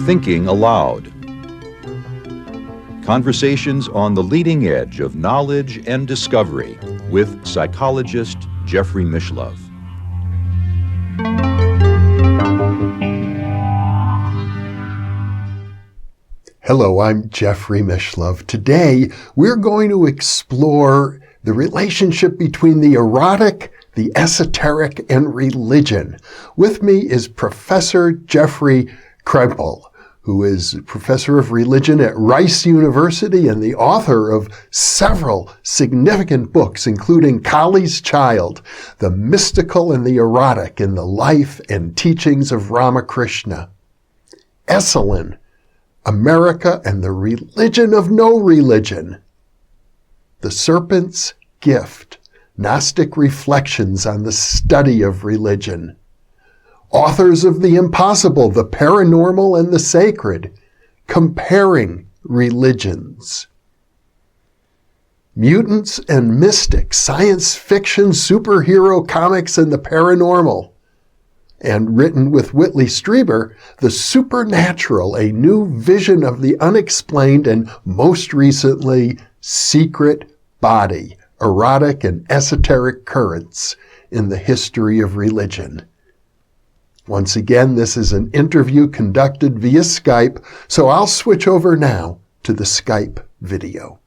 Thinking Aloud. Conversations on the leading edge of knowledge and discovery with psychologist Jeffrey Mishlove. Hello, I'm Jeffrey Mishlove. Today, we're going to explore the relationship between the erotic, the esoteric, and religion. With me is Professor Jeffrey Kripal, who is professor of religion at Rice University and the author of several significant books, including Kali's Child, The Mystical and the Erotic in the Life and Teachings of Ramakrishna, Esalen, America and the Religion of No Religion, The Serpent's Gift, Gnostic Reflections on the Study of Religion, Authors of the Impossible, the Paranormal and the Sacred, Comparing Religions, Mutants and Mystics, Science Fiction, Superhero Comics, and the Paranormal, and written with Whitley Strieber, The Supernatural, a New Vision of the Unexplained, and most recently, Secret Body, Erotic and Esoteric Currents in the History of Religion. Once again, this is an interview conducted via Skype, so I'll switch over now to the Skype video.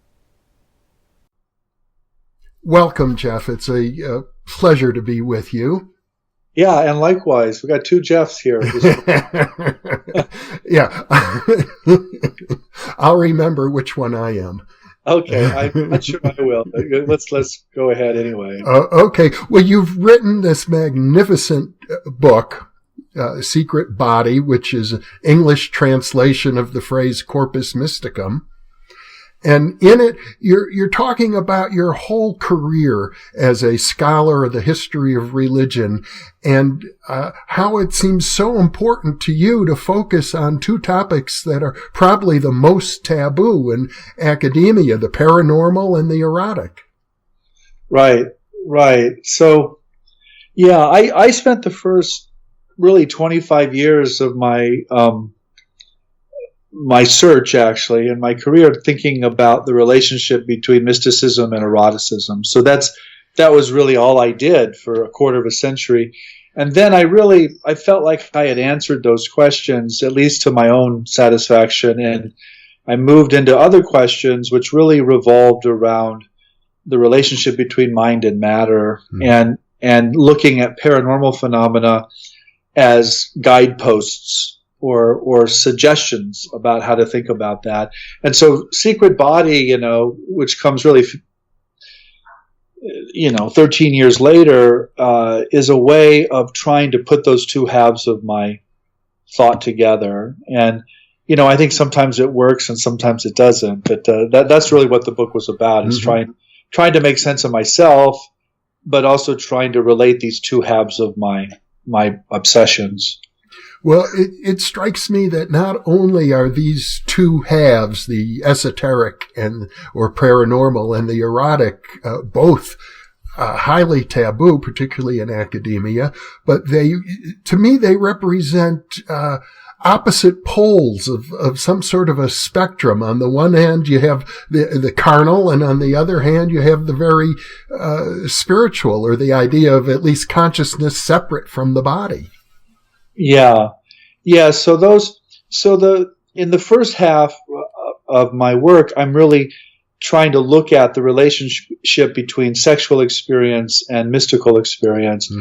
Welcome, Jeff. It's a pleasure to be with you. Yeah, and likewise. We got two Jeffs here. Yeah. I'll remember which one I am. Okay, I'm not sure I will. Let's go ahead anyway. Okay. Well, you've written this magnificent book, Secret Body, which is an English translation of the phrase corpus mysticum. And in it, you're talking about your whole career as a scholar of the history of religion and how it seems so important to you to focus on two topics that are probably the most taboo in academia, the paranormal and the erotic. Right. So, yeah, I spent the first really 25 years of my search, actually, and my career thinking about the relationship between mysticism and eroticism. So that was really all I did for a quarter of a century. And then I felt like I had answered those questions, at least to my own satisfaction. And I moved into other questions, which really revolved around the relationship between mind and matter, and looking at paranormal phenomena as guideposts or suggestions about how to think about that. And so Secret Body, which comes really, 13 years later, is a way of trying to put those two halves of my thought together. And, I think sometimes it works and sometimes it doesn't. But that's really what the book was about, is trying to make sense of myself, but also trying to relate these two halves of my obsessions. Well, it strikes me that not only are these two halves, the esoteric or paranormal and the erotic, both highly taboo, particularly in academia, but to me, they represent opposite poles of some sort of a spectrum. On the one hand, you have the carnal, and on the other hand, you have the very spiritual, or the idea of at least consciousness separate from the body. Yeah. So in the first half of my work, I'm really trying to look at the relationship between sexual experience and mystical experience,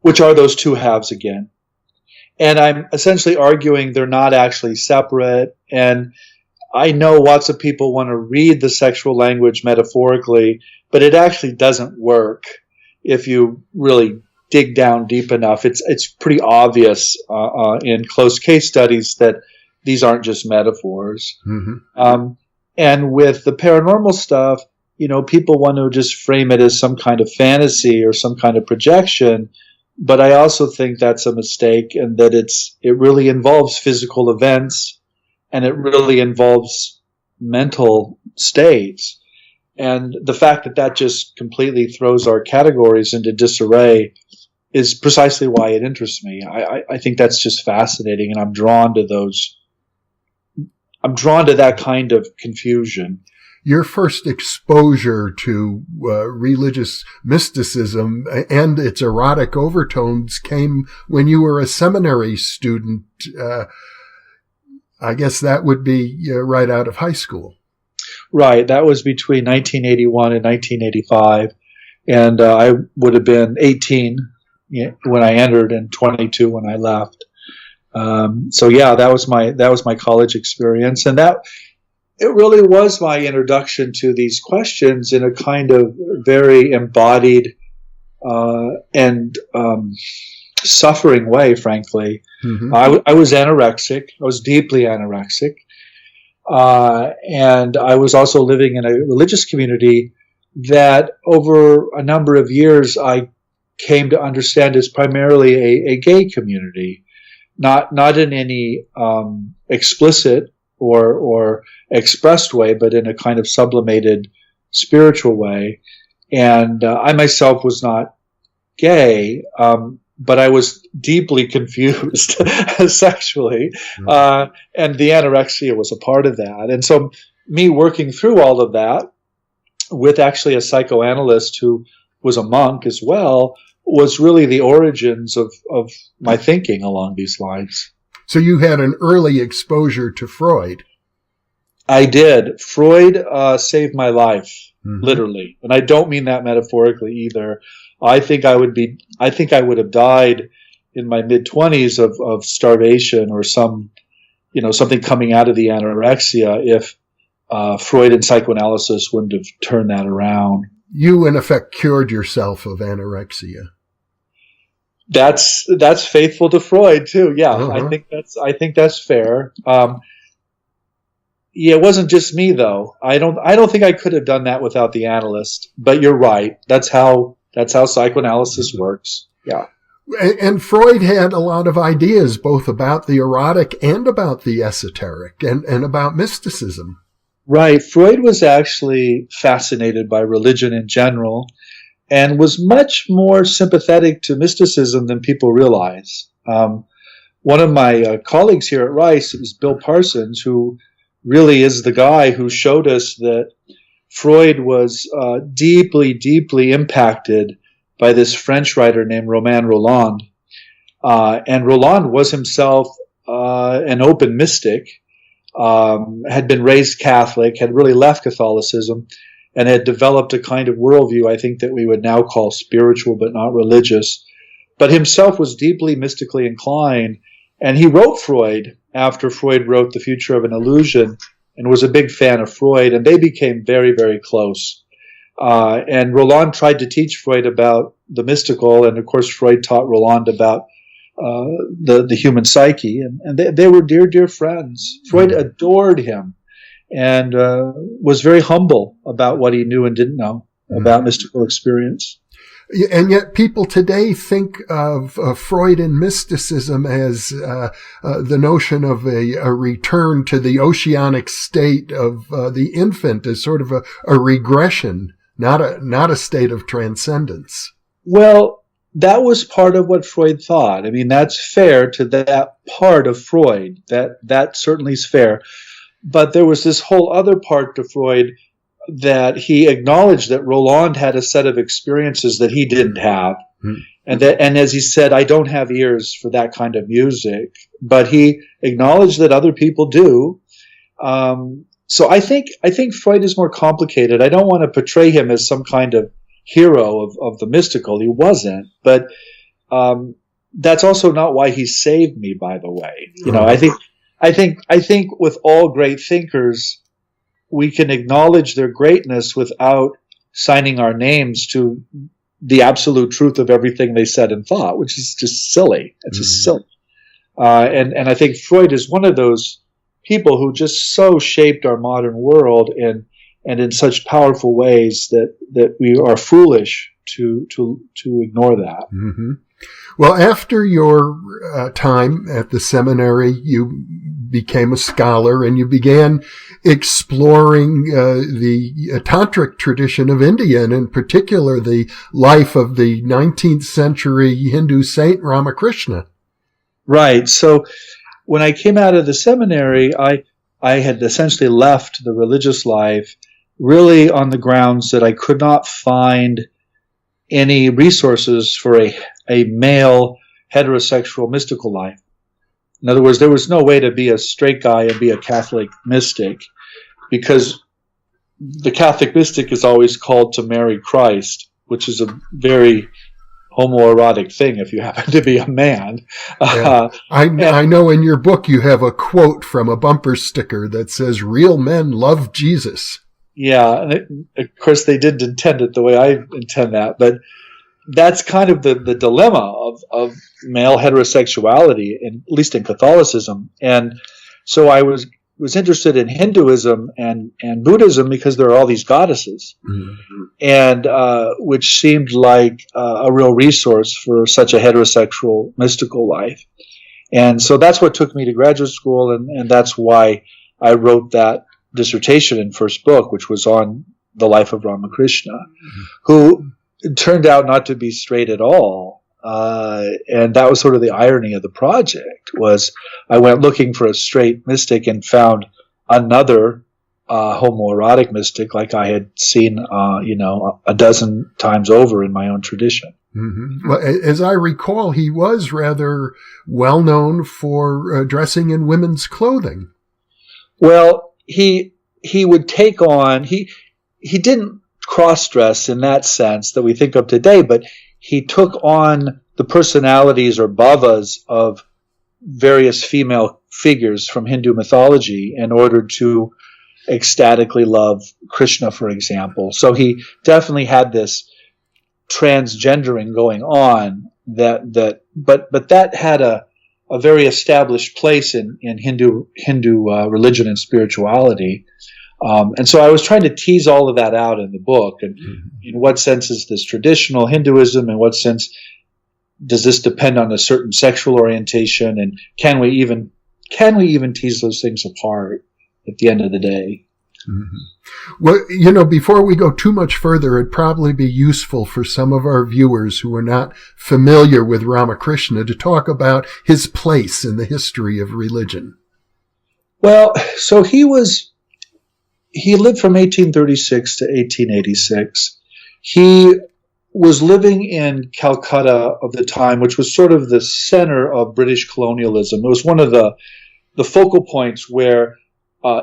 which are those two halves again. And I'm essentially arguing they're not actually separate. And I know lots of people want to read the sexual language metaphorically, but it actually doesn't work if you really dig down deep enough. It's pretty obvious in close case studies that these aren't just metaphors. And with the paranormal stuff, people want to just frame it as some kind of fantasy or some kind of projection. But I also think that's a mistake, and that it really involves physical events, and it really involves mental states. And the fact that just completely throws our categories into disarray is precisely why it interests me. I think that's just fascinating, and I'm drawn to that kind of confusion. Your first exposure to religious mysticism and its erotic overtones came when you were a seminary student. I guess that would be right out of high school. Right. That was between 1981 and 1985. And I would have been 18 when I entered and 22 when I left. So yeah, that was my college experience. And it really was my introduction to these questions in a kind of very embodied and suffering way, frankly. Mm-hmm. I was anorexic. I was deeply anorexic. And I was also living in a religious community that over a number of years I came to understand is primarily a gay community, not in any explicit or expressed way, but in a kind of sublimated spiritual way. And I myself was not gay, but I was deeply confused sexually, and the anorexia was a part of that. And so me working through all of that with actually a psychoanalyst who was a monk as well was really the origins of my thinking along these lines. So you had an early exposure to Freud. I did. Freud saved my life, literally. And I don't mean that metaphorically either. I think I would have died in my mid-20s of starvation or something coming out of the anorexia if Freud and psychoanalysis wouldn't have turned that around. You, in effect, cured yourself of anorexia. That's faithful to Freud too. Yeah, I think that's fair. Yeah, it wasn't just me though. I don't think I could have done that without the analyst. But you're right. That's how psychoanalysis works. Yeah. And Freud had a lot of ideas both about the erotic and about the esoteric and about mysticism. Right. Freud was actually fascinated by religion in general and was much more sympathetic to mysticism than people realize. One of my colleagues here at Rice is Bill Parsons, who really is the guy who showed us that Freud was deeply, deeply impacted by this French writer named Romain Rolland. And Rolland was himself an open mystic, had been raised Catholic, had really left Catholicism, and had developed a kind of worldview, I think, that we would now call spiritual but not religious. But himself was deeply mystically inclined, and he wrote Freud after Freud wrote The Future of an Illusion and was a big fan of Freud, and they became very, very close. And Rolland tried to teach Freud about the mystical, and of course Freud taught Rolland about the human psyche, and they were dear, dear friends. Freud adored him and was very humble about what he knew and didn't know about mystical experience. And yet people today think of Freud and mysticism as the notion of a return to the oceanic state of the infant, as sort of a regression, not a state of transcendence. Well, that was part of what Freud thought. I mean, that's fair to that part of Freud. That certainly is fair. But there was this whole other part to Freud that he acknowledged that Rolland had a set of experiences that he didn't have. And as he said, I don't have ears for that kind of music, but he acknowledged that other people do. So I think Freud is more complicated. I don't want to portray him as some kind of hero of the mystical. He wasn't, but that's also not why he saved me, by the way. You know, I think with all great thinkers, we can acknowledge their greatness without signing our names to the absolute truth of everything they said and thought, which is just silly. It's just silly. And I think Freud is one of those people who just so shaped our modern world and in such powerful ways that we are foolish to ignore that. Mm-hmm. Well, after your time at the seminary, you became a scholar and you began exploring the tantric tradition of India, and in particular the life of the 19th century Hindu saint Ramakrishna. Right. So when I came out of the seminary, I had essentially left the religious life really on the grounds that I could not find any resources for a male heterosexual mystical life. In other words, there was no way to be a straight guy and be a Catholic mystic, because the Catholic mystic is always called to marry Christ, which is a very homoerotic thing if you happen to be a man. Yeah. I know in your book you have a quote from a bumper sticker that says, "Real men love Jesus." Yeah, and of course they didn't intend it the way I intend that, but that's kind of the dilemma of male heterosexuality, at least in Catholicism. And so I was interested in Hinduism and Buddhism because there are all these goddesses, and which seemed like a real resource for such a heterosexual mystical life. And so that's what took me to graduate school, and that's why I wrote that dissertation in first book, which was on the life of Ramakrishna, who turned out not to be straight at all. And that was sort of the irony of the project, was I went looking for a straight mystic and found another homoerotic mystic like I had seen, a dozen times over in my own tradition. Mm-hmm. Well, as I recall, he was rather well known for dressing in women's clothing. Well, he would take on, he didn't cross-dress in that sense that we think of today, but he took on the personalities or bhavas of various female figures from Hindu mythology in order to ecstatically love Krishna, for example. So he definitely had this transgendering going on but that had a very established place in Hindu religion and spirituality. And so I was trying to tease all of that out in the book. And in what sense is this traditional Hinduism? In what sense does this depend on a certain sexual orientation? And can we even tease those things apart at the end of the day? Mm-hmm. Well, before we go too much further, it'd probably be useful for some of our viewers who are not familiar with Ramakrishna to talk about his place in the history of religion. Well, so he lived from 1836 to 1886. He was living in Calcutta of the time, which was sort of the center of British colonialism. It was one of the focal points where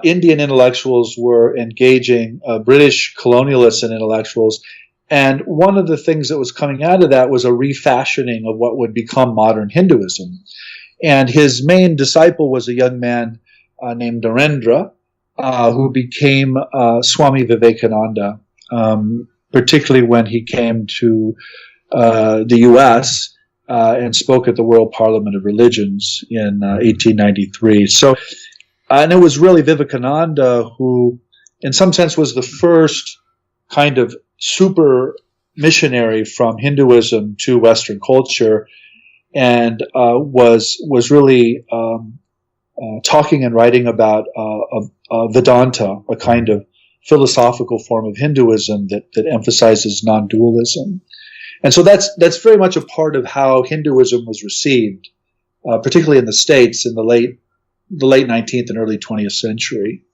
Indian intellectuals were engaging British colonialists and intellectuals. And one of the things that was coming out of that was a refashioning of what would become modern Hinduism. And his main disciple was a young man named Narendra, who became Swami Vivekananda, particularly when he came to the U.S. And spoke at the World Parliament of Religions in 1893. So, and it was really Vivekananda who, in some sense, was the first kind of super missionary from Hinduism to Western culture, and was really talking and writing about Vedanta, a kind of philosophical form of Hinduism that emphasizes non-dualism. And so that's very much a part of how Hinduism was received, particularly in the States in the late 19th and early 20th century.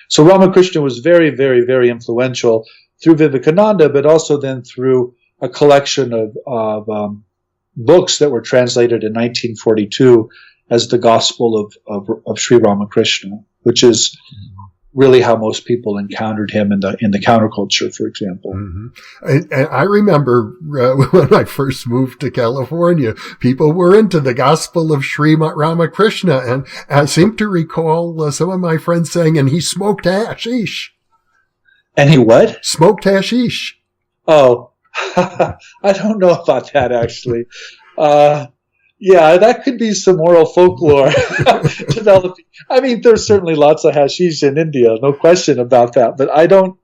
So Ramakrishna was very, very, very influential through Vivekananda, but also then through a collection of books that were translated in 1942 as the Gospel of Sri Ramakrishna, which is really how most people encountered him in the counterculture, for example. Mm-hmm. I remember when I first moved to California, people were into the Gospel of Sri Ramakrishna, and I seem to recall some of my friends saying, and he smoked hashish. And he what? Smoked hashish. Oh, I don't know about that, actually. Yeah, that could be some oral folklore developing. I mean, there's certainly lots of hashish in India, no question about that. But I don't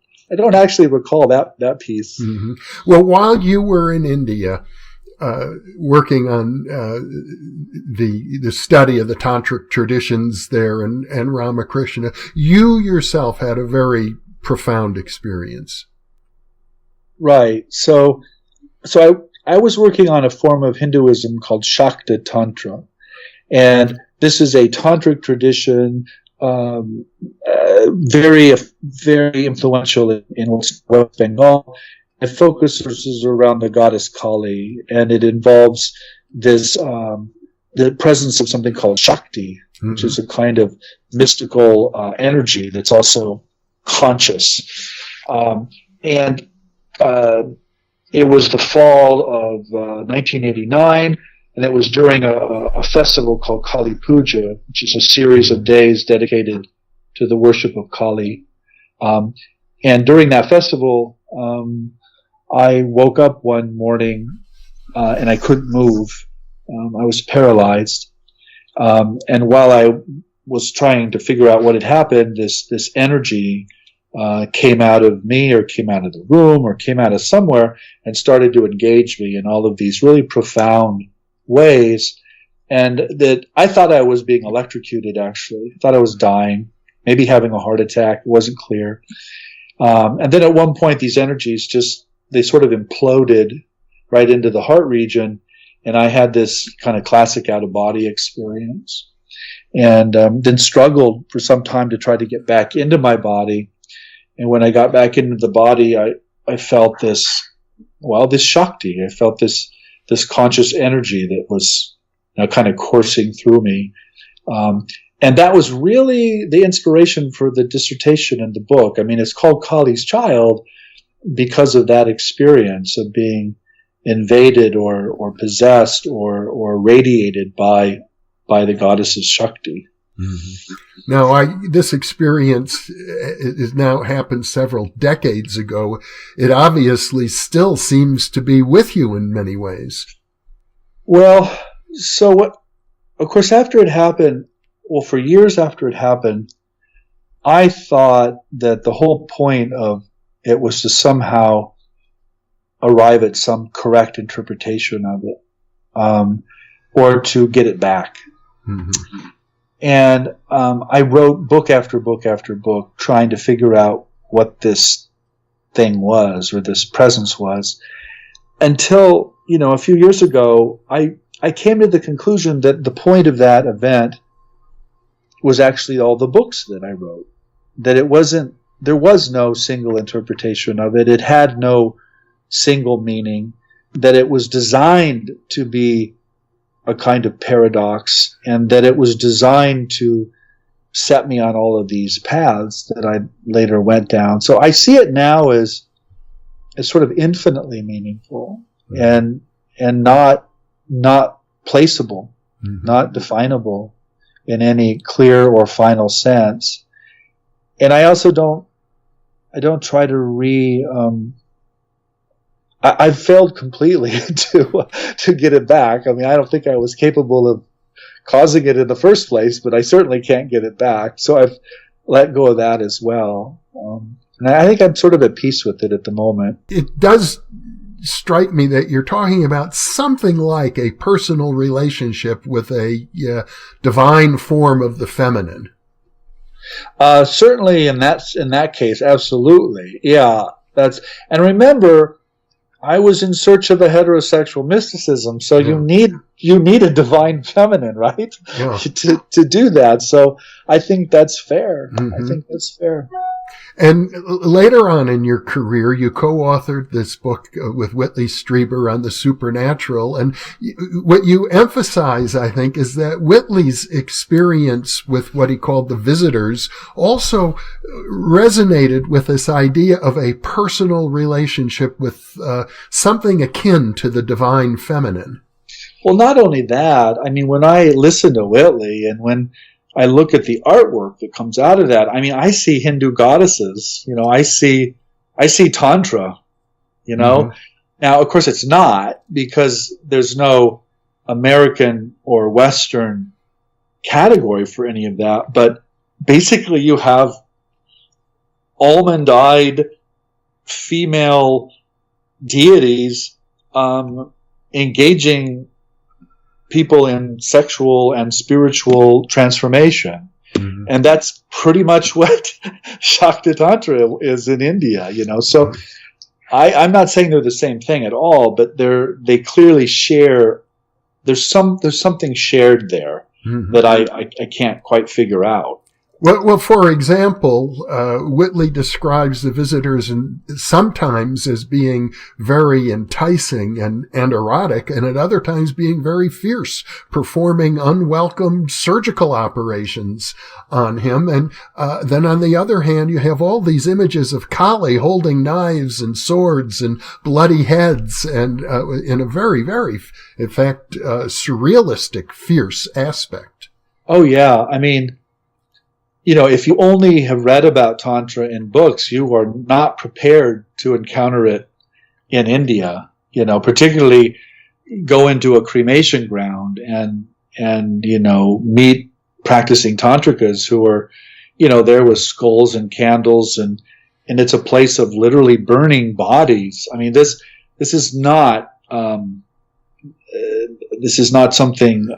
actually recall that piece. Mm-hmm. Well, while you were in India, working on the study of the tantric traditions there and Ramakrishna, you yourself had a very profound experience. Right. So I was working on a form of Hinduism called Shakta Tantra. And this is a tantric tradition, very, very influential in West Bengal. It focuses around the goddess Kali, and it involves this, the presence of something called Shakti, which is a kind of mystical energy that's also conscious. And it was the fall of 1989, and it was during a festival called Kali Puja, which is a series of days dedicated to the worship of Kali. And during that festival, I woke up one morning and I couldn't move. I was paralyzed. And while I was trying to figure out what had happened, this energy came out of me, or came out of the room, or came out of somewhere, and started to engage me in all of these really profound ways. And that I thought I was being electrocuted, actually. I thought I was dying, maybe having a heart attack. It wasn't clear. And then at one point, these energies they sort of imploded right into the heart region, and I had this kind of classic out-of-body experience. And then struggled for some time to try to get back into my body. And when I got back into the body, I felt this Shakti. I felt this conscious energy that was kind of coursing through me. And that was really the inspiration for the dissertation in the book. I mean, it's called Kali's Child because of that experience of being invaded or possessed or radiated by the goddess's Shakti. Mm-hmm. Now, this experience has now happened several decades ago. It obviously still seems to be with you in many ways. Well, of course, after it happened, for years after it happened, I thought that the whole point of it was to somehow arrive at some correct interpretation of it, or to get it back. Mm-hmm. And I wrote book after book after book trying to figure out what this thing was, or this presence was, until, a few years ago, I came to the conclusion that the point of that event was actually all the books that I wrote. That there was no single interpretation of it. It had no single meaning. That it was designed to be a kind of paradox, and that it was designed to set me on all of these paths that I later went down. So I see it now as sort of infinitely meaningful, mm-hmm. and not placeable, mm-hmm. not definable in any clear or final sense. And I also don't try to I've failed completely to get it back. I mean, I don't think I was capable of causing it in the first place, but I certainly can't get it back. So I've let go of that as well. And I think I'm sort of at peace with it at the moment. It does strike me that you're talking about something like a personal relationship with a divine form of the feminine. Certainly in that case, absolutely. Yeah. And remember, I was in search of a heterosexual mysticism, so you need a divine feminine, right? Yeah. to do that. So I think that's fair. Mm-hmm. I think that's fair. And later on in your career, you co-authored this book with Whitley Strieber on the supernatural. And what you emphasize, I think, is that Whitley's experience with what he called the visitors also resonated with this idea of a personal relationship with something akin to the divine feminine. Well, not only that, I mean, when I listen to Whitley and when I look at the artwork that comes out of that, I mean, I see Hindu goddesses, I see Tantra, Mm-hmm. Now, of course, it's not, because there's no American or Western category for any of that, but basically you have almond-eyed female deities engaging people in sexual and spiritual transformation. Mm-hmm. And that's pretty much what Shakti Tantra is in India, So I'm not saying they're the same thing at all, but they clearly share. There's something shared there mm-hmm. that I can't quite figure out. Well, for example, Whitley describes the visitors sometimes as being very enticing and erotic, and at other times being very fierce, performing unwelcome surgical operations on him. And then on the other hand, you have all these images of Kali holding knives and swords and bloody heads, and in a very, very, in fact, surrealistic, fierce aspect. Oh, yeah. I mean, if you only have read about Tantra in books, you are not prepared to encounter it in India, particularly go into a cremation ground and meet practicing Tantrikas who are, there with skulls and candles and it's a place of literally burning bodies. I mean, this is not something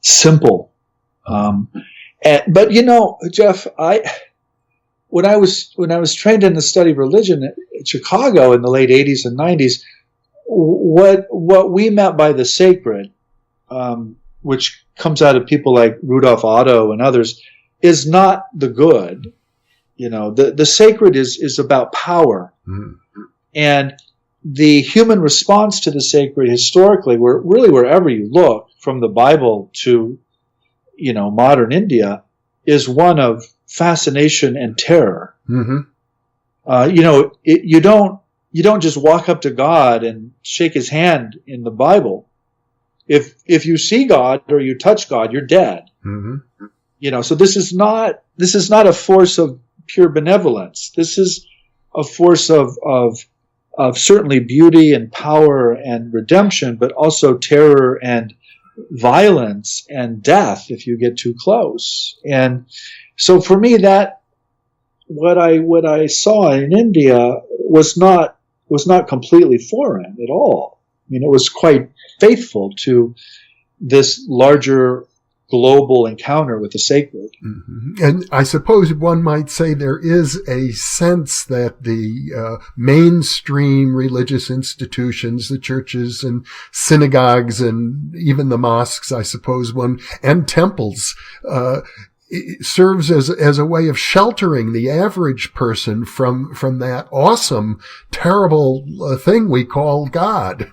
simple. But Jeff, when I was trained in the study of religion at Chicago in the late 80s and 90s, what we meant by the sacred, which comes out of people like Rudolf Otto and others, is not the good. The sacred is about power, and the human response to the sacred historically, wherever you look, from the Bible to modern India, is one of fascination and terror. Mm-hmm. You don't just walk up to God and shake his hand in the Bible. If you see God or you touch God, you're dead. Mm-hmm. So this is not a force of pure benevolence. This is a force of certainly beauty and power and redemption, but also terror and violence and death if you get too close. And so for me, that what I saw in India was not completely foreign at all. I mean, it was quite faithful to this larger global encounter with the sacred. Mm-hmm. And I suppose one might say there is a sense that the mainstream religious institutions, the churches and synagogues and even the mosques, I suppose and temples, serves as a way of sheltering the average person from that awesome, terrible thing we call God.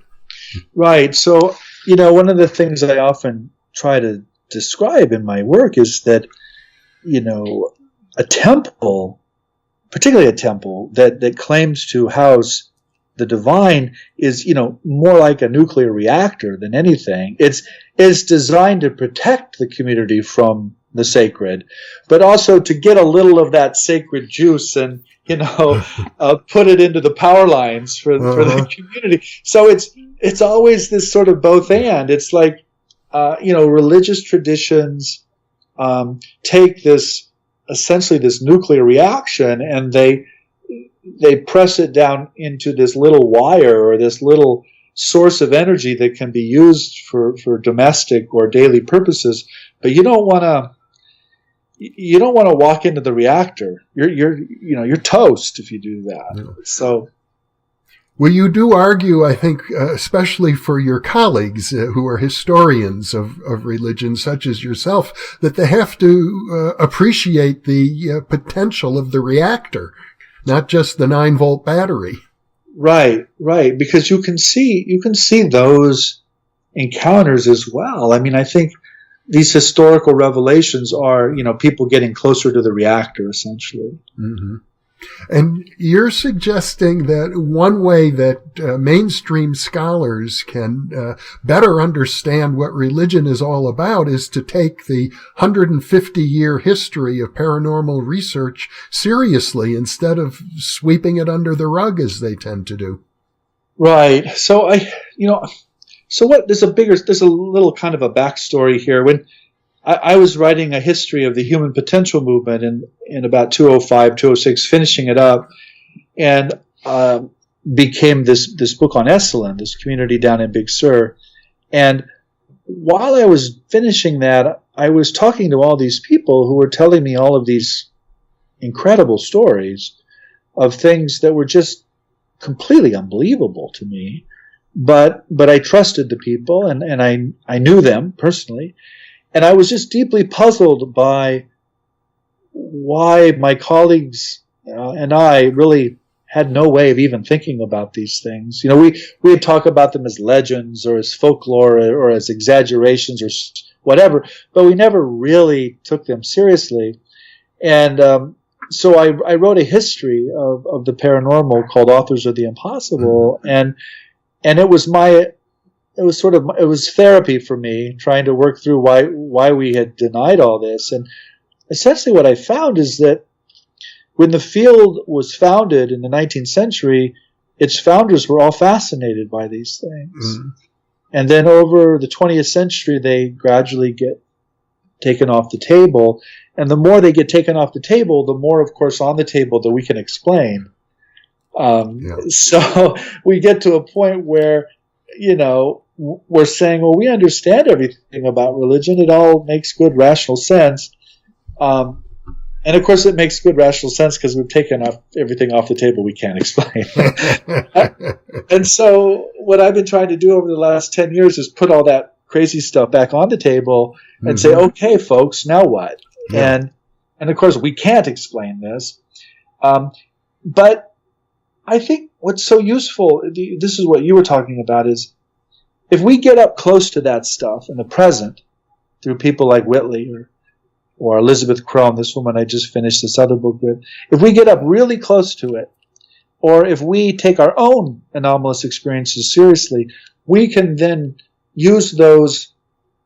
Right. So, one of the things I often try to describe in my work is that, a temple, particularly a temple that claims to house the divine, is, more like a nuclear reactor than anything. It's designed to protect the community from the sacred, but also to get a little of that sacred juice and, put it into the power lines for the community. So it's always this sort of both and. It's like, religious traditions take this nuclear reaction and they press it down into this little wire or this little source of energy that can be used for domestic or daily purposes. But you don't want to walk into the reactor. You're toast if you do that. Yeah. So. Well, you do argue, I think, especially for your colleagues who are historians of religion, such as yourself, that they have to appreciate the potential of the reactor, not just the 9-volt battery. Right. Because you can see those encounters as well. I mean, I think these historical revelations are, people getting closer to the reactor, essentially. Mm-hmm. And you're suggesting that one way that mainstream scholars can better understand what religion is all about is to take the 150-year history of paranormal research seriously instead of sweeping it under the rug as they tend to do. Right. So there's a little kind of a backstory here. When I was writing a history of the human potential movement in about 205, 206, finishing it up. And became this book on Esalen, this community down in Big Sur. And while I was finishing that, I was talking to all these people who were telling me all of these incredible stories of things that were just completely unbelievable to me. But I trusted the people, and I knew them personally. And I was just deeply puzzled by why my colleagues and I really had no way of even thinking about these things. We would talk about them as legends or as folklore or as exaggerations or whatever, but we never really took them seriously. And so I wrote a history of the paranormal called Authors of the Impossible, and it was therapy for me, trying to work through why we had denied all this. And essentially what I found is that when the field was founded in the 19th century, its founders were all fascinated by these things. Mm-hmm. And then over the 20th century, they gradually get taken off the table. And the more they get taken off the table, the more, of course, on the table that we can explain. So we get to a point where, we're saying, well, we understand everything about religion. It all makes good rational sense. And of course, it makes good rational sense because we've taken everything off the table we can't explain. And so what I've been trying to do over the last 10 years is put all that crazy stuff back on the table and say, okay, folks, now what? Yeah. And of course, we can't explain this. But I think what's so useful, this is what you were talking about, is if we get up close to that stuff in the present through people like Whitley or Elizabeth Crone, this woman I just finished this other book with, if we get up really close to it, or if we take our own anomalous experiences seriously, we can then use those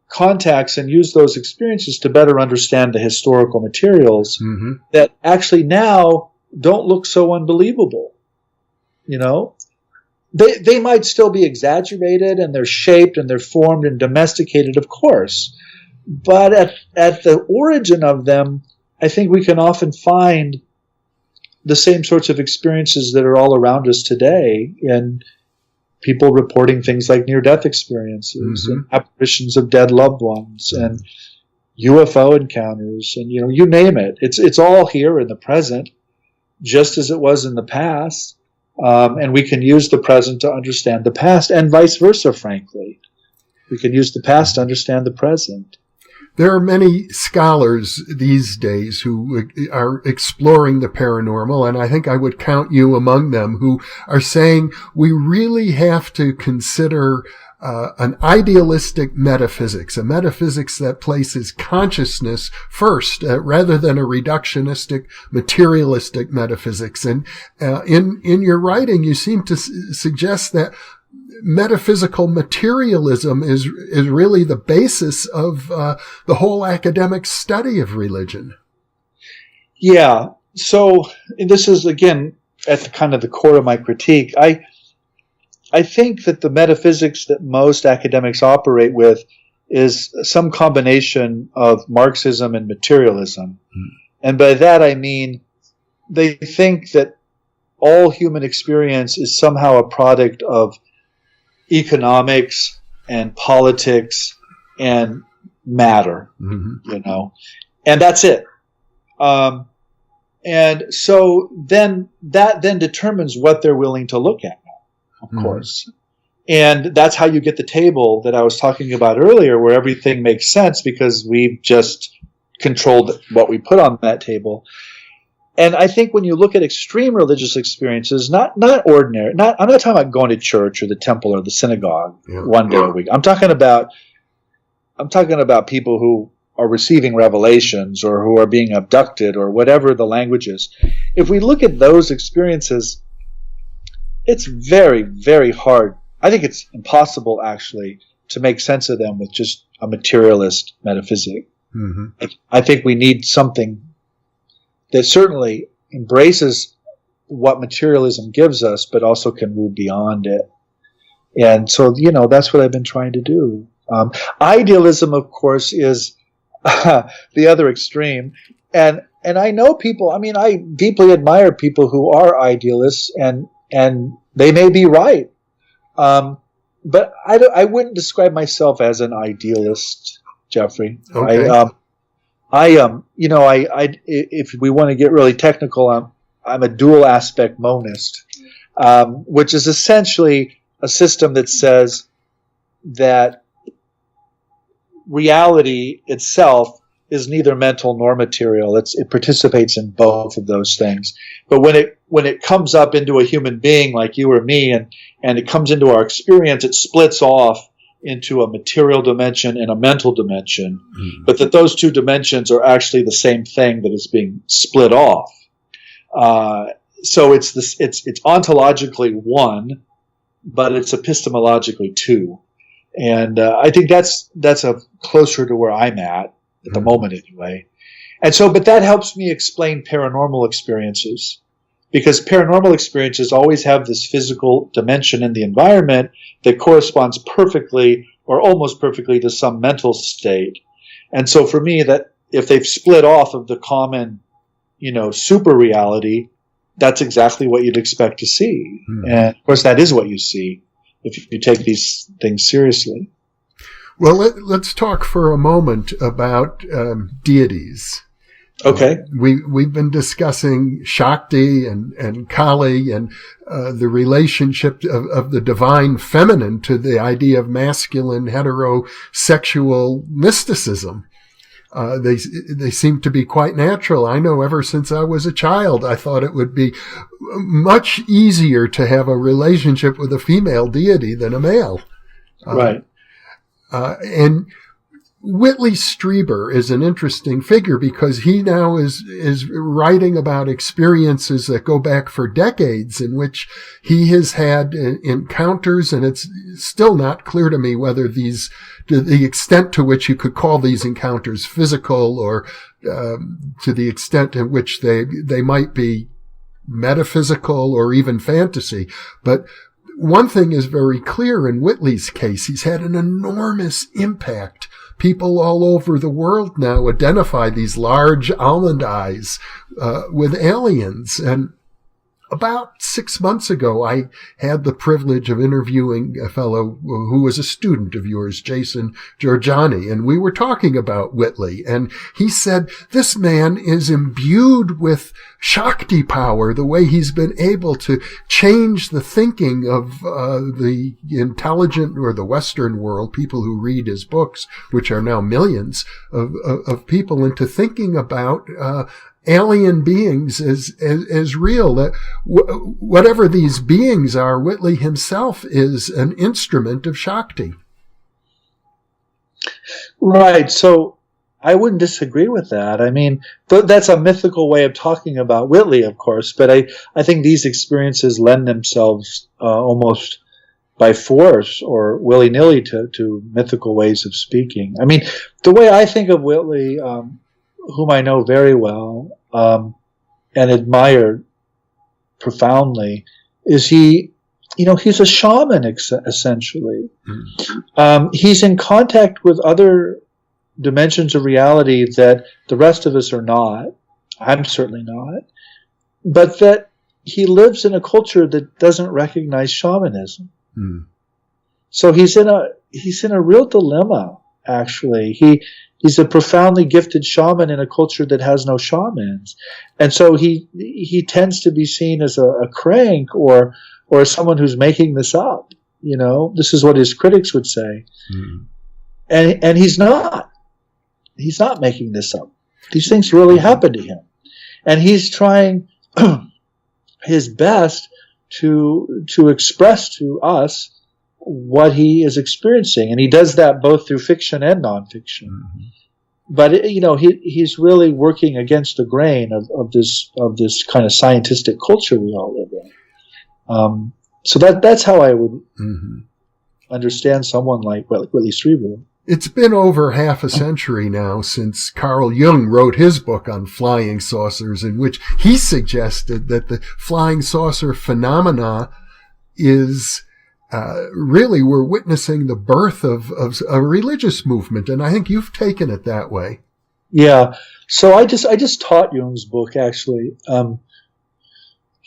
contacts and use those experiences to better understand the historical materials that actually now don't look so unbelievable. They might still be exaggerated, and they're shaped and they're formed and domesticated, of course. But at the origin of them, I think we can often find the same sorts of experiences that are all around us today in people reporting things like near-death experiences and apparitions of dead loved ones and UFO encounters and, you name it. It's all here in the present, just as it was in the past. And we can use the present to understand the past, and vice versa, frankly. We can use the past to understand the present. There are many scholars these days who are exploring the paranormal, and I think I would count you among them, who are saying we really have to consider an idealistic metaphysics, a metaphysics that places consciousness first, rather than a reductionistic, materialistic metaphysics. And in your writing, you seem to suggest that metaphysical materialism is really the basis of the whole academic study of religion. Yeah. So this is, again, at the core of my critique. I think that the metaphysics that most academics operate with is some combination of Marxism and materialism. And by that I mean they think that all human experience is somehow a product of economics and politics and matter, and that's it. And so then that determines what they're willing to look at, of course. And that's how you get the table that I was talking about earlier, where everything makes sense because we've just controlled what we put on that table. And I think when you look at extreme religious experiences, not ordinary, I'm not talking about going to church or the temple or the synagogue one day a week. I'm talking about people who are receiving revelations or who are being abducted or whatever the language is. If we look at those experiences, it's very, very hard. I think it's impossible, actually, to make sense of them with just a materialist metaphysic. I think we need something that certainly embraces what materialism gives us, but also can move beyond it. And so, that's what I've been trying to do. Idealism, of course, is the other extreme. And I know people, I deeply admire people who are idealists, and and they may be right. But I wouldn't describe myself as an idealist, Jeffrey. Okay. If we want to get really technical, I'm a dual aspect monist, which is essentially a system that says that reality itself is neither mental nor material. It participates in both of those things. But when it comes up into a human being like you or me, and it comes into our experience, it splits off into a material dimension and a mental dimension, but that those two dimensions are actually the same thing that is being split off. So it's ontologically one, but it's epistemologically two. And I think that's closer to where I'm at the moment anyway. And so, but that helps me explain paranormal experiences, because paranormal experiences always have this physical dimension in the environment that corresponds perfectly or almost perfectly to some mental state. And so for me, that if they've split off of the common, super reality, that's exactly what you'd expect to see. And of course, that is what you see if you take these things seriously. Well, let's talk for a moment about deities. Okay. We've been discussing Shakti and Kali and the relationship of the divine feminine to the idea of masculine heterosexual mysticism. They seem to be quite natural. I know ever since I was a child, I thought it would be much easier to have a relationship with a female deity than a male. Right. And Whitley Strieber is an interesting figure because he now is writing about experiences that go back for decades in which he has had encounters, and it's still not clear to me whether to the extent to which you could call these encounters physical or to the extent in which they might be metaphysical or even fantasy. But one thing is very clear in Whitley's case. He's had an enormous impact. People all over the world now identify these large almond eyes with aliens. And about 6 months ago, I had the privilege of interviewing a fellow who was a student of yours, Jason Giorgiani, and we were talking about Whitley. And he said, this man is imbued with Shakti power, the way he's been able to change the thinking of the intelligent or the Western world, people who read his books, which are now millions of people, into thinking about alien beings as real. That whatever these beings are, Whitley himself is an instrument of Shakti. Right. So I wouldn't disagree with that. I mean, that's a mythical way of talking about Whitley, of course, but I think these experiences lend themselves almost by force or willy-nilly to mythical ways of speaking. I mean, the way I think of Whitley, whom I know very well and admire profoundly, is he's a shaman essentially. He's in contact with other dimensions of reality that the rest of us are not. I'm certainly not. But that he lives in a culture that doesn't recognize shamanism. So he's in a real dilemma, actually. He's a profoundly gifted shaman in a culture that has no shamans. And so he tends to be seen as a crank or someone who's making this up. This is what his critics would say. And he's not. He's not making this up. These things really happen to him. And he's trying his best to express to us what he is experiencing. And he does that both through fiction and nonfiction. But, he's really working against the grain of this kind of scientistic culture we all live in. So that's how I would understand someone like Whitley Strieber. It's been over half a century now since Carl Jung wrote his book on flying saucers, in which he suggested that the flying saucer phenomena is really, we're witnessing the birth of a religious movement, and I think you've taken it that way. Yeah. So I just taught Jung's book, actually.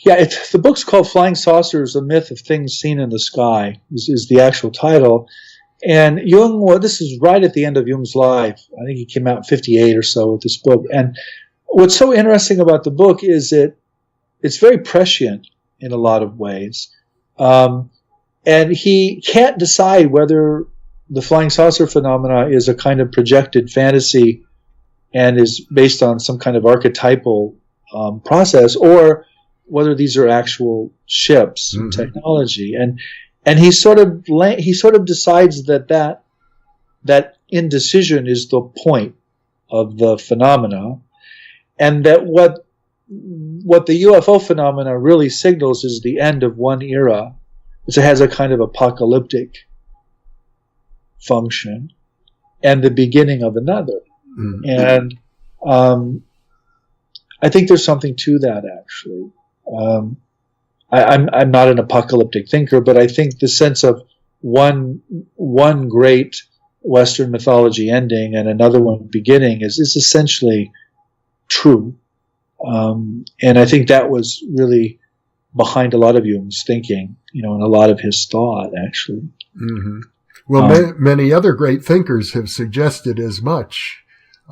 Yeah, the book's called Flying Saucers, A Myth of Things Seen in the Sky, is the actual title. And Jung, well, this is right at the end of Jung's life. I think he came out in 58 or so with this book. And what's so interesting about the book is that it's very prescient in a lot of ways. And he can't decide whether the flying saucer phenomena is a kind of projected fantasy and is based on some kind of archetypal process, or whether these are actual ships and technology. And he sort of decides that indecision is the point of the phenomena, and that what the UFO phenomena really signals is the end of one era. It has a kind of apocalyptic function, and the beginning of another. And I think there's something to that, actually. I'm not an apocalyptic thinker, but I think the sense of one great Western mythology ending and another one beginning is essentially true. And I think that was really behind a lot of Jung's thinking, and a lot of his thought, actually. Well, many other great thinkers have suggested as much.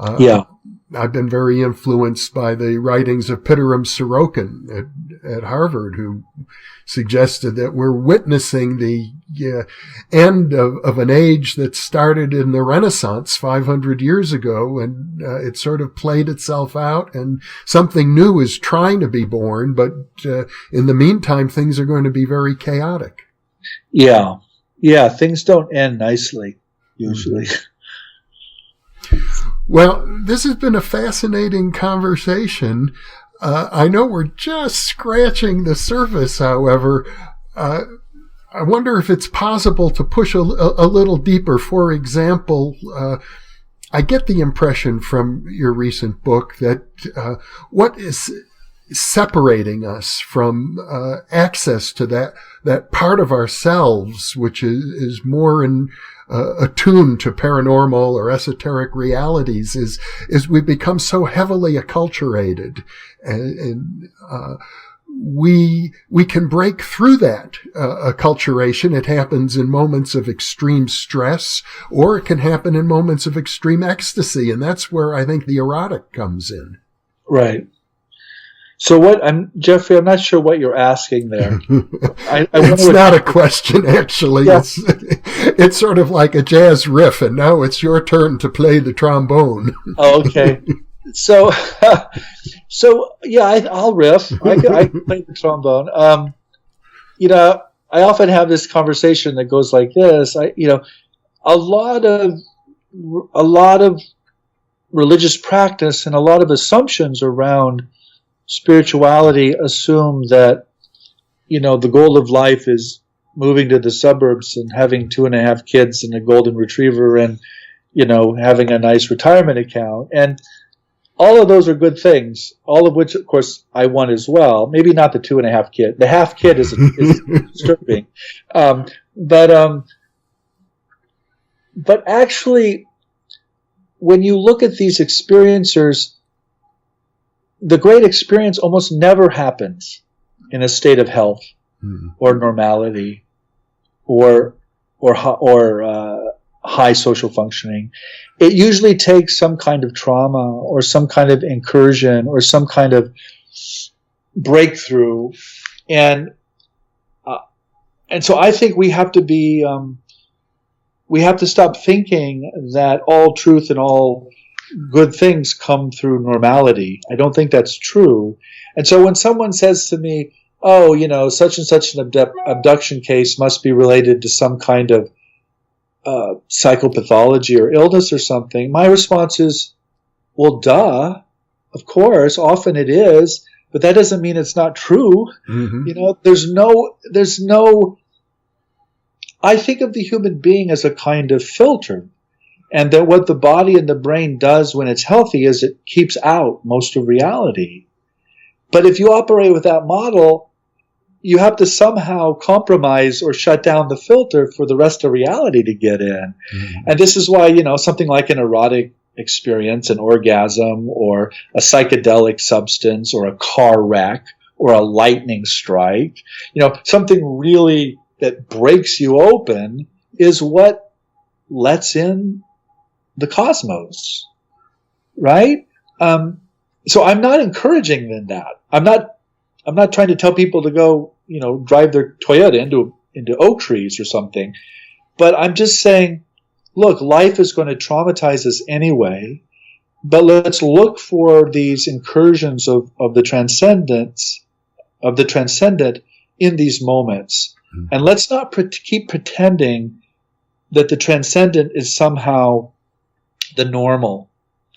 I've been very influenced by the writings of Pitirim Sorokin at Harvard, who suggested that we're witnessing the end of an age that started in the Renaissance 500 years ago, and it sort of played itself out, and something new is trying to be born, but in the meantime, things are going to be very chaotic. Yeah, things don't end nicely, usually. Well, this has been a fascinating conversation. I know we're just scratching the surface, however. I wonder if it's possible to push a little deeper. For example, I get the impression from your recent book that what is separating us from access to that part of ourselves, which is more attuned to paranormal or esoteric realities, is we become so heavily acculturated, and we can break through that acculturation. It happens in moments of extreme stress, or it can happen in moments of extreme ecstasy, and that's where I think the erotic comes in. Right. So Jeffrey, I'm not sure what you're asking there. It's not a question, actually. Yeah. It's sort of like a jazz riff, and now it's your turn to play the trombone. Oh, okay. So yeah, I'll riff. I can play the trombone. I often have this conversation that goes like this. A lot of religious practice and a lot of assumptions around spirituality assume that, the goal of life is moving to the suburbs and having 2.5 kids and a golden retriever and, having a nice retirement account. And all of those are good things, all of which, of course, I want as well. Maybe not the 2.5 kid. The half kid is disturbing. But actually, when you look at these experiencers, the great experience almost never happens in a state of health or normality or high social functioning. It usually takes some kind of trauma or some kind of incursion or some kind of breakthrough, and so I think we have to stop thinking that all truth and all good things come through normality. I don't think that's true. And so when someone says to me, such and such an abduction case must be related to some kind of psychopathology or illness or something, my response is, well, duh, of course, often it is, but that doesn't mean it's not true. There's no, I think of the human being as a kind of filter. And that what the body and the brain does when it's healthy is it keeps out most of reality. But if you operate with that model, you have to somehow compromise or shut down the filter for the rest of reality to get in. And this is why, something like an erotic experience, an orgasm, or a psychedelic substance, or a car wreck, or a lightning strike. Something really that breaks you open is what lets in the cosmos, right? So I'm not encouraging that. I'm not trying to tell people to go, drive their Toyota into oak trees or something. But I'm just saying, look, life is going to traumatize us anyway. But let's look for these incursions of the transcendent in these moments. Mm-hmm. And let's not keep pretending that the transcendent is somehow the normal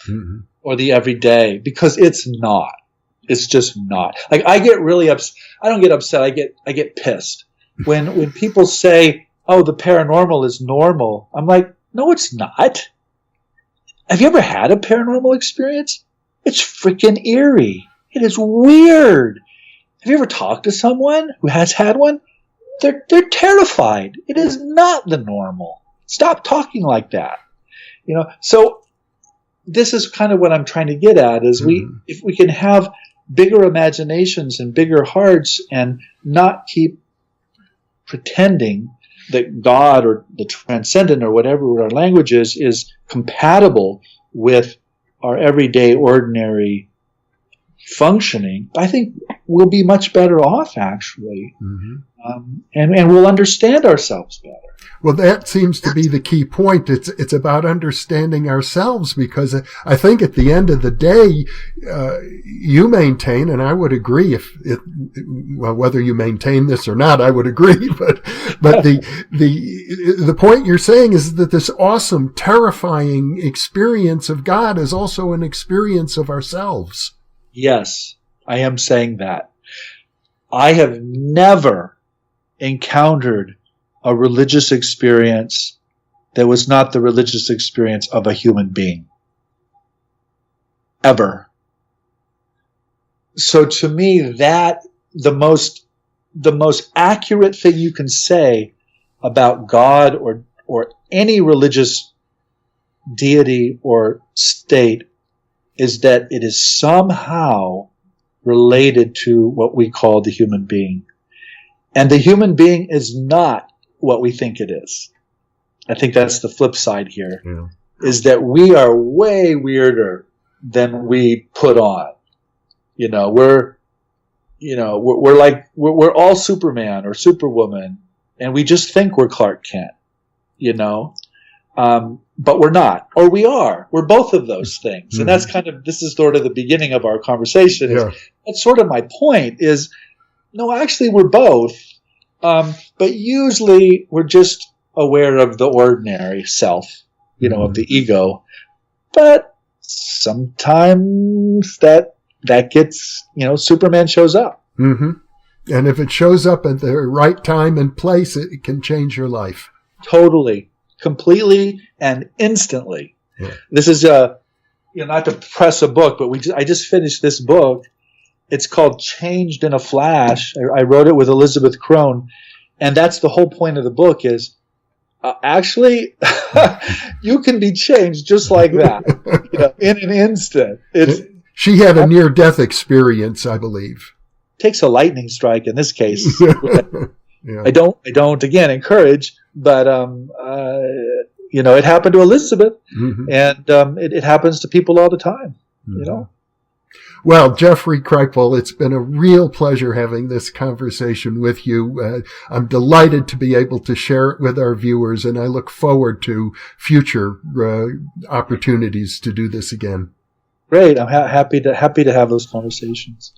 mm-hmm. or the everyday, because it's not. It's just not. Like, I get really upset. I don't get upset. I get pissed when people say, "Oh, the paranormal is normal." I'm like, no, it's not. Have you ever had a paranormal experience? It's freaking eerie. It is weird. Have you ever talked to someone who has had one? They're terrified. It is not the normal. Stop talking like that. So this is kind of what I'm trying to get at is if we can have bigger imaginations and bigger hearts and not keep pretending that God or the transcendent or whatever our language is compatible with our everyday ordinary functioning, I think we'll be much better off, actually. Mm-hmm. And we'll understand ourselves better. Well, that seems to be the key point. It's about understanding ourselves, because I think at the end of the day, you maintain, and I would agree whether you maintain this or not, I would agree, but the point you're saying is that this awesome, terrifying experience of God is also an experience of ourselves. Yes, I am saying that. I have never encountered a religious experience that was not the religious experience of a human being. Ever. So to me, that the most accurate thing you can say about God or any religious deity or state is that it is somehow related to what we call the human being. And the human being is not what we think it is. I think that's the flip side here, is that we are way weirder than we put on. We're all Superman or Superwoman, and we just think we're Clark Kent, but we're not, or we are. We're both of those things. Mm-hmm. And this is sort of the beginning of our conversation. Yeah. That's sort of my point is, no, actually we're both. But usually we're just aware of the ordinary self, mm-hmm. of the ego. But sometimes that gets, Superman shows up. Mm-hmm. And if it shows up at the right time and place, it can change your life. Totally. Completely and instantly. Yeah. This is not to press a book, but I just finished this book. It's called Changed in a Flash. I wrote it with Elizabeth Crone, and that's the whole point of the book is actually you can be changed just like that, in an instant. She had a near-death experience, I believe. Takes a lightning strike in this case. Yeah. I don't again encourage, but it happened to Elizabeth, mm-hmm. and it happens to people all the time. Mm-hmm. Well, Jeffrey Kripal, it's been a real pleasure having this conversation with you. I'm delighted to be able to share it with our viewers, and I look forward to future opportunities to do this again. Great. I'm happy to have those conversations.